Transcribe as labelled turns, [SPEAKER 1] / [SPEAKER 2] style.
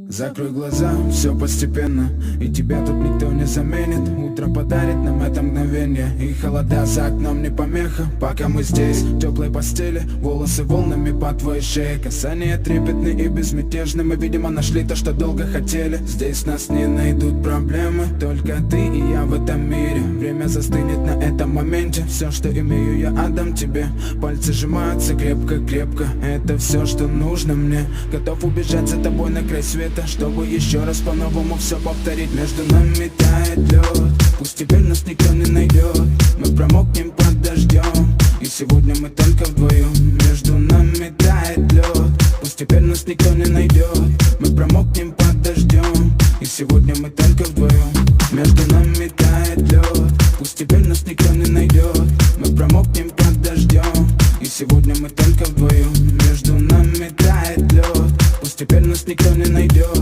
[SPEAKER 1] Закрой глаза, все постепенно, и тебя тут никто не заменит. Утро подарит нам это мгновение, и холода за окном не помеха. Пока мы здесь, в теплой постели, волосы волнами по твоей шее. Касания трепетны и безмятежны, мы, видимо, нашли то, что долго хотели. Здесь нас не найдут проблемы, только ты и я в этом мире. Время застынет на этом моменте, все, что имею, я отдам тебе. Пальцы сжимаются крепко-крепко, это все, что нужно мне. Готов убежать за тобой на край света, чтобы еще раз по-новому все повторить. Между нами тает лед, пусть теперь нас никто не найдет. Мы промокнем под дождем, и сегодня мы только вдвоем. Между нами тает лед, пусть теперь нас никто не найдет. Мы промокнем под дождем, и сегодня мы только вдвоем. Между нами тает лед, пусть теперь нас никто не найдет. Мы промокнем под дождем, и сегодня мы только вдвоем. Между нами тает лед, пусть теперь нас никто не найдет.